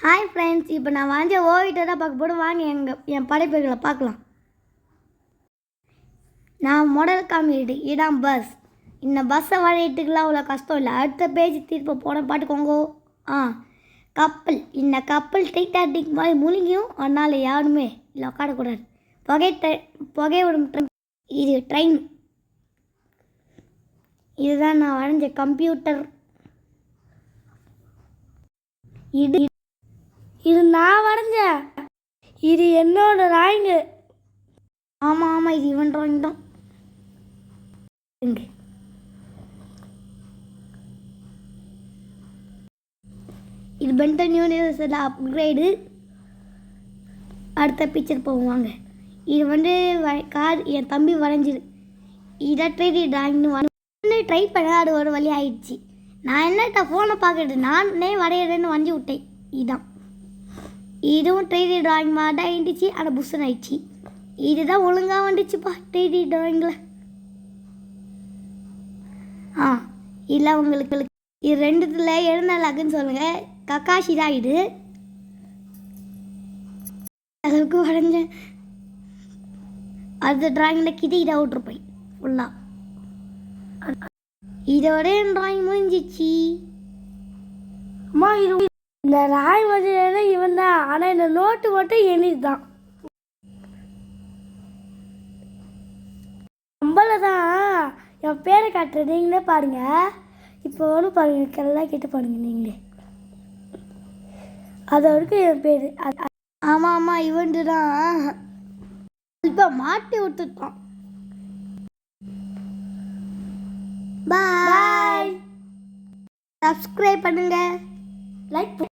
Hi friends, இப்போ நான் வாஞ்ச ஓவிட்ட தான் பார்க்க போட்டு வாங்க என் படைப்புகளை பார்க்கலாம். நான் மாடல் காமிடு இடம் பஸ். இந்த பஸ்ஸை வரையிட்டுக்கெலாம் அவ்வளோ கஷ்டம் இல்லை. அடுத்த பேஜ் திருப்ப போன பாட்டுக்கோங்கோ. கப்பல். இந்த கப்பல் டைட்டானிக் மாதிரி முழுங்கியும் அதனால் யாருமே இல்லை உட்காடக்கூடாது. புகை விடும் இது ட்ரெயின். இதுதான் நான் வரைஞ்ச கம்ப்யூட்டர். இது நான் வரைஞ்சேன். இது என்னோட டிராயிங்கு. ஆமாம், இது இவன் டிராயிங் தான். இது பென்டன் யூனிவர்சிட்டி அப்கிரேடு. அடுத்த பிக்சர் போவாங்க. இது கார் என் தம்பி வரைஞ்சிரு. இதை டிராயிங்னு ட்ரை பண்ண அது ஒரு வழி ஆயிடுச்சு. நான் என்னட்ட ஃபோனை பார்க்குறது நானே வரைகிறேன்னு வரைஞ்சி விட்டேன். இதுதான். இதுவும் 3D டிராயிங் மாதிரி தான் இருந்துச்சு, ஆனால் புஷ்ஷன் ஆயிடுச்சு. இதுதான் ஒழுங்காக வந்துச்சுப்பா 3D டிராயிங்கில். இல்லை உங்களுக்கு இது ரெண்டுத்தில் எழுந்தாளாக்குன்னு சொல்லுங்கள். கக்காஷி தான் இது. அளவுக்கு வரைஞ்சேன். அடுத்த டிராயிங்கில் கிட்ட இதை விட்டுருப்பேன் ஃபுல்லாக. இதோட என் டிராயிங் முடிஞ்சிச்சு. அம்மா இது இந்த ராய் மதியான இவன் தான், ஆனால் இந்த நோட்டு மட்டும் எனிது தான். நம்மள தான் என் பேரை காட்டுறேன், நீங்களே பாருங்க. இப்போ ஒன்று பாருங்க, எல்லாம் கேட்டு பாருங்க நீங்களே. அது வரைக்கும் என் பேர். ஆமாம், இவன்ட்டு தான். இப்போ மாட்டி விட்டுட்டான். பாய். சப்ஸ்கிரைப் பண்ணுங்க, லைக்